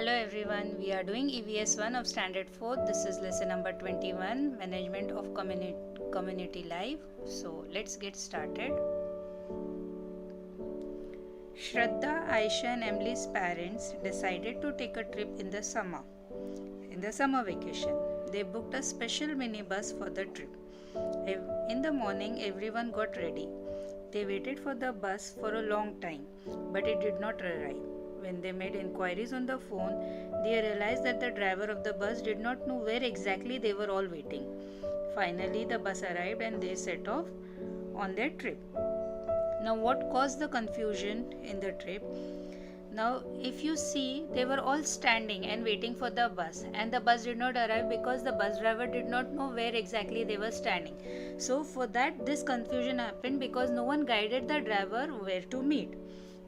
Hello everyone, we are doing EVS 1 of Standard 4. This is lesson number 21, Management of Community Life. So let's get started. Shraddha, Aisha and Emily's parents decided to take a trip in the summer vacation. They booked a special minibus for the trip. In the morning, everyone got ready. They waited for the bus for a long time, but it did not arrive. When they made inquiries on the phone, they realized that the driver of the bus did not know where exactly they were all waiting. Finally, the bus arrived and they set off on their trip. Now, what caused the confusion in the trip? Now, if you see, they were all standing and waiting for the bus, and the bus did not arrive because the bus driver did not know where exactly they were standing. So, for that, this confusion happened because no one guided the driver where to meet.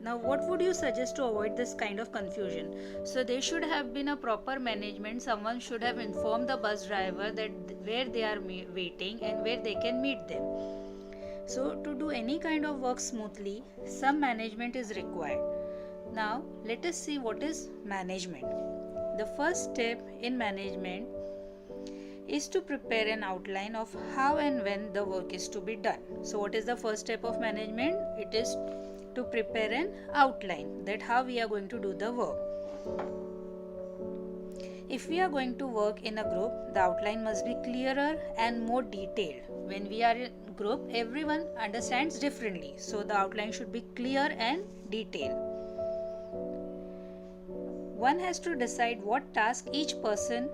Now, what would you suggest to avoid this kind of confusion? So, there should have been a proper management. Someone should have informed the bus driver that where they are waiting and where they can meet them. So, to do any kind of work smoothly, some management is required. Now, let us see what is management. The first step in management is to prepare an outline of how and when the work is to be done. So, what is the first step of management? It is to prepare an outline, that how we are going to do the work. If we are going to work in a group, the outline must be clearer and more detailed. When we are in group, everyone understands differently, so the outline should be clear and detailed. One has to decide what task each person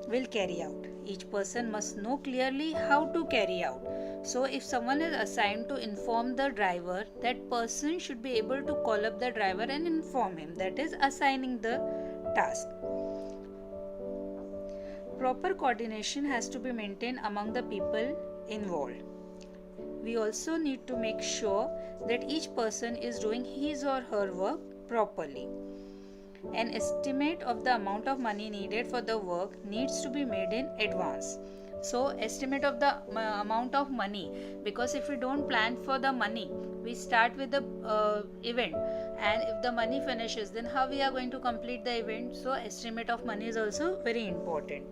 will carry out. Each person must know clearly how to carry out. So if someone is assigned to inform the driver, that person should be able to call up the driver and inform him. That is assigning the task. Proper coordination has to be maintained among the people involved. We also need to make sure that each person is doing his or her work properly. An estimate of the amount of money needed for the work needs to be made in advance. So, estimate of the amount of money, because if we don't plan for the money, we start with the event, and if the money finishes, then how we are going to complete the event? So, estimate of money is also very important.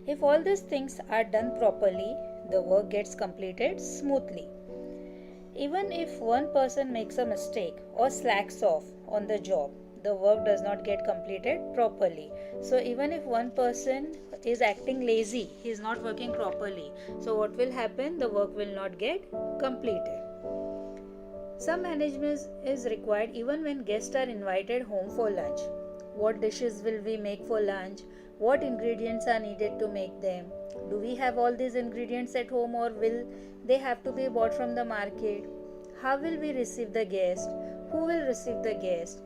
If all these things are done properly, the work gets completed smoothly. Even if one person makes a mistake or slacks off on the job, the work does not get completed properly. So even if one person is acting lazy, he is not working properly, so what will happen? The work will not get completed. Some management is required even when guests are invited home for lunch. What dishes will we make for lunch? What ingredients are needed to make them? Do we have all these ingredients at home, or will they have to be bought from the market? How will we receive the guest? Who will receive the guest?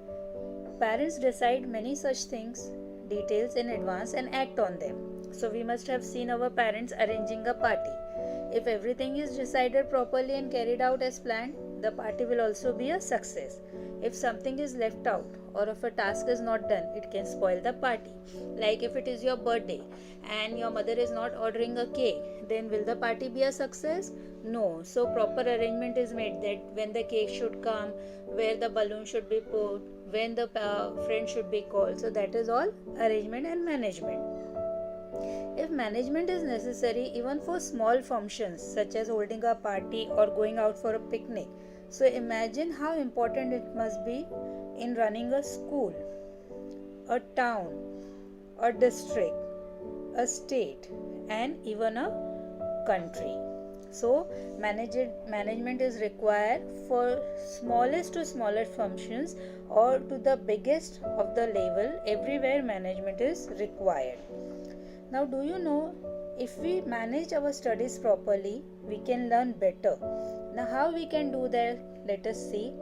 Parents decide many such details in advance and act on them. So we must have seen our parents arranging a party. If everything is decided properly and carried out as planned, the party will also be a success. If something is left out or if a task is not done, it can spoil the party. Like if it is your birthday and your mother is not ordering a cake, then will the party be a success? No. So proper arrangement is made that when the cake should come, where the balloon should be put, when the friend should be called. So that is all arrangement and management. If management is necessary even for small functions such as holding a party or going out for a picnic, so imagine how important it must be in running a school, a town, a district, a state, and even a country. So management is required for smallest to smallest functions or to the biggest of the level. Everywhere management is required. Now, do you know, if we manage our studies properly, we can learn better. Now, how we can do that? Let us see.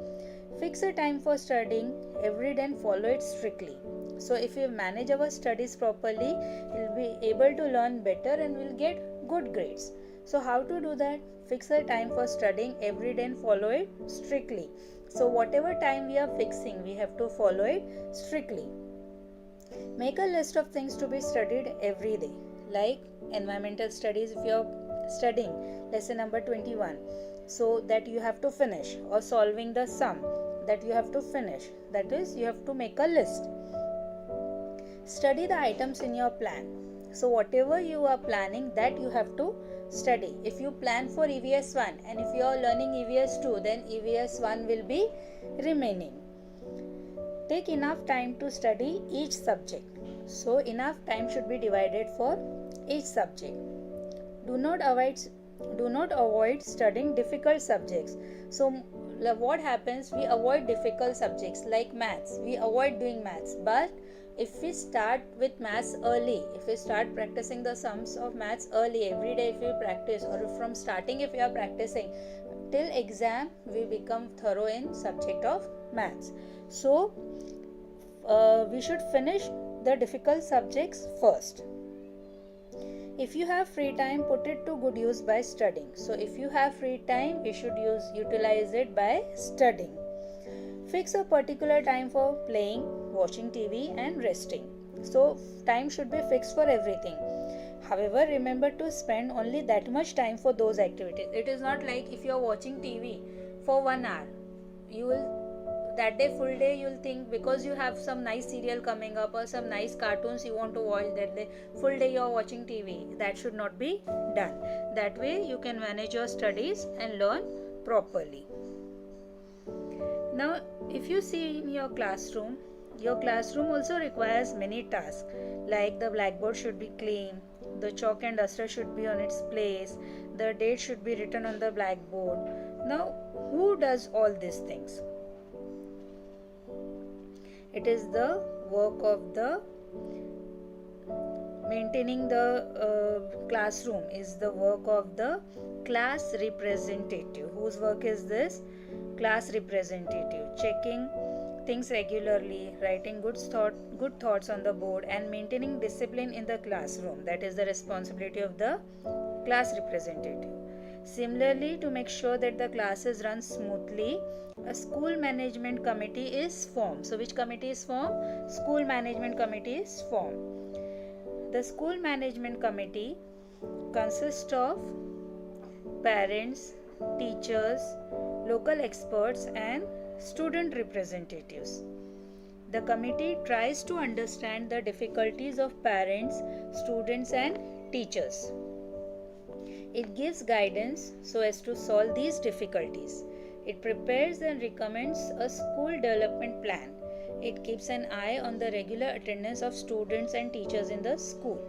Fix a time for studying every day and follow it strictly. So, if we manage our studies properly, we'll be able to learn better and we'll get good grades. So, how to do that? Fix a time for studying every day and follow it strictly. So, whatever time we are fixing, we have to follow it strictly. Make a list of things to be studied every day, like environmental studies. If you are studying lesson number 21, so that you have to finish, or solving the sum, that you have to finish. That is, you have to make a list. Study the items in your plan. So whatever you are planning, that you have to study. If you plan for EVS 1 and if you are learning EVS 2, then EVS 1 will be remaining. Take enough time to study each subject. So enough time should be divided for each subject. Do not avoid studying difficult subjects. So what happens, we avoid difficult subjects like maths. We avoid doing maths. But if we start with maths early, if we start practicing the sums of maths early, every day if we practice, or from starting if we are practicing, till exam we become thorough in subject of maths. So we should finish the difficult subjects first. If you have free time, put it to good use by studying. So if you have free time, you should utilize it by studying. Fix a particular time for playing, watching TV and resting. So time should be fixed for everything. However, remember to spend only that much time for those activities. It is not like if you are watching TV for 1 hour, you will that day, full day, you'll think because you have some nice serial coming up or some nice cartoons you want to watch, that day, full day you're watching TV. That should not be done. That way you can manage your studies and learn properly. Now, if you see in your classroom also requires many tasks, like the blackboard should be clean, the chalk and duster should be on its place, the date should be written on the blackboard. Now, who does all these things? It is the work of the maintaining the classroom is the work of the class representative. Whose work is this? Class representative. Checking things regularly, writing good thoughts on the board and maintaining discipline in the classroom. That is the responsibility of the class representative. Similarly, to make sure that the classes run smoothly, a school management committee is formed. So which committee is formed? School management committee is formed. The school management committee consists of parents, teachers, local experts and student representatives. The committee tries to understand the difficulties of parents, students and teachers. It gives guidance so as to solve these difficulties. It prepares and recommends a school development plan. It keeps an eye on the regular attendance of students and teachers in the school.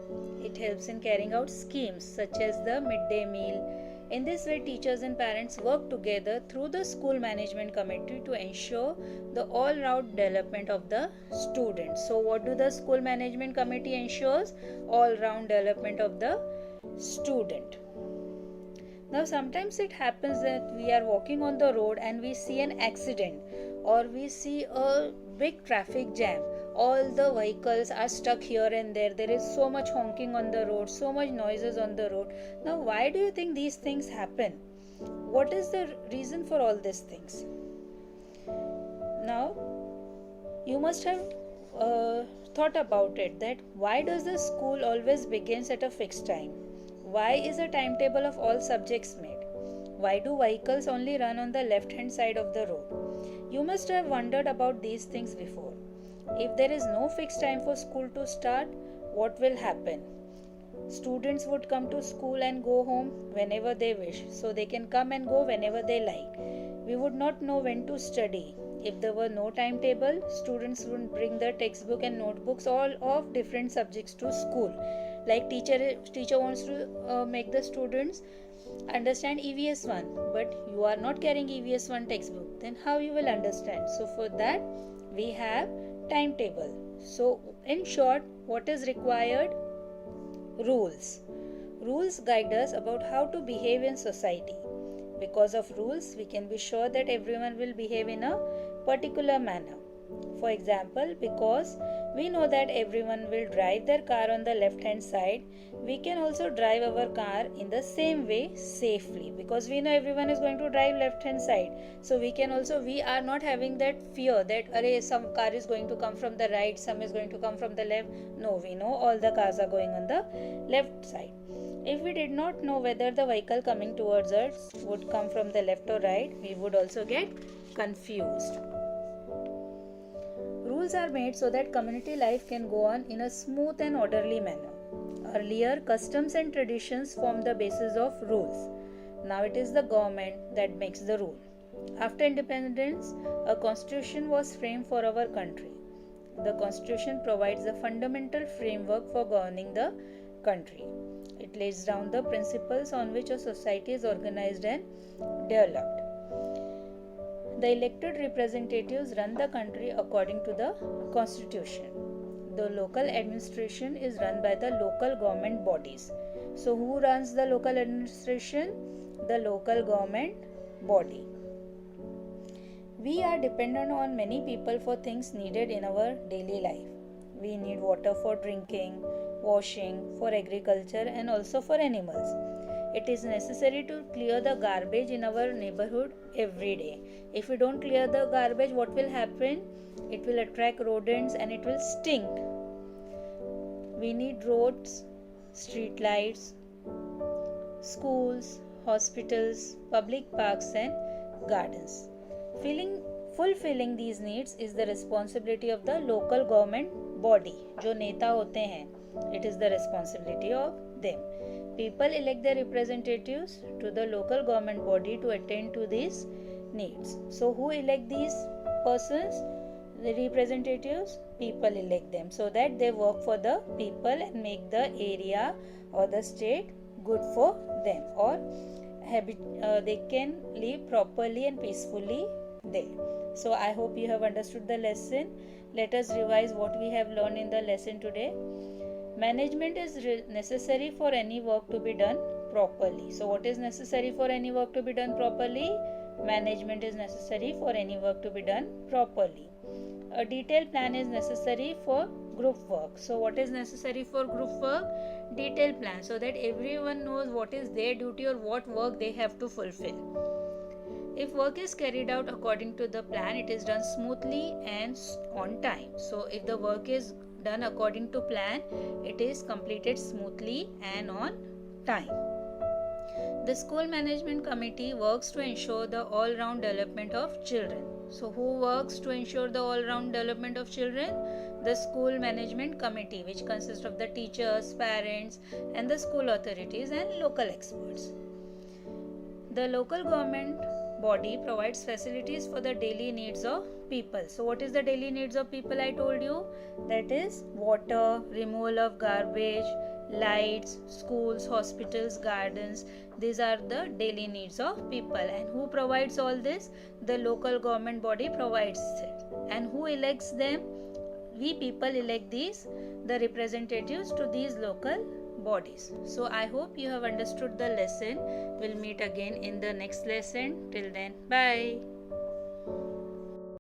It helps in carrying out schemes such as the midday meal. In this way, teachers and parents work together through the school management committee to ensure the all-round development of the students. So what do the school management committee ensures? All-round development of the student. Now sometimes it happens that we are walking on the road and we see an accident or we see a big traffic jam. All the vehicles are stuck here and there. There is so much honking on the road, so much noises on the road. Now why do you think these things happen? What is the reason for all these things? Now you must have thought about it, that why does the school always begins at a fixed time? Why is a timetable of all subjects made? Why do vehicles only run on the left hand side of the road? You must have wondered about these things before. If there is no fixed time for school to start, what will happen? Students would come to school and go home whenever they wish, so they can come and go whenever they like. We would not know when to study. If there were no timetable, students would bring their textbook and notebooks all of different subjects to school. Like teacher wants to make the students understand EVS 1, but you are not carrying EVS 1 textbook, then how you will understand? So for that we have timetable. So in short, what is required? Rules. Rules guide us about how to behave in society. Because of rules, we can be sure that everyone will behave in a particular manner. For example, because we know that everyone will drive their car on the left hand side, we can also drive our car in the same way safely, because we know everyone is going to drive left hand side. So we are not having that fear that some car is going to come from the right, some is going to come from the left. No, we know all the cars are going on the left side. If we did not know whether the vehicle coming towards us would come from the left or right, we would also get confused. Rules are made so that community life can go on in a smooth and orderly manner. Earlier, customs and traditions formed the basis of rules. Now it is the government that makes the rule. After independence, a constitution was framed for our country. The constitution provides a fundamental framework for governing the country. It lays down the principles on which a society is organized and developed. The elected representatives run the country according to the constitution. The local administration is run by the local government bodies. So who runs the local administration? The local government body. We are dependent on many people for things needed in our daily life. We need water for drinking, washing, for agriculture, and also for animals. It is necessary to clear the garbage in our neighborhood every day. If we don't clear the garbage, what will happen? It will attract rodents and it will stink. We need roads, street lights, schools, hospitals, public parks, and gardens. Fulfilling these needs is the responsibility of the local government body. जो नेता होते हैं, it is the responsibility of them. People elect their representatives to the local government body to attend to these needs. So who elect these persons? The representatives? People elect them so that they work for the people and make the area or the state good for them, or they can live properly and peacefully there. So I hope you have understood the lesson. Let us revise what we have learned in the lesson today. Management is necessary for any work to be done properly. So what is necessary for any work to be done properly? Management is necessary for any work to be done properly. A detailed plan is necessary for group work. So what is necessary for group work? Detailed plan, so that everyone knows what is their duty or what work they have to fulfill. If work is carried out according to the plan, it is done smoothly and on time. So if the work is done according to plan, it is completed smoothly and on time. The school management committee works to ensure the all-round development of children. So who works to ensure the all-round development of children? The school management committee, which consists of the teachers, parents, and the school authorities and local experts. The local government body provides facilities for the daily needs of people. So what is the daily needs of people? I told you, that is water, removal of garbage, lights, schools, hospitals, gardens. These are the daily needs of people. And who provides all this? The local government body provides it. And who elects them? We people elect the representatives to these local bodies. So I hope you have understood the lesson. We'll meet again in the next lesson. Till then, bye.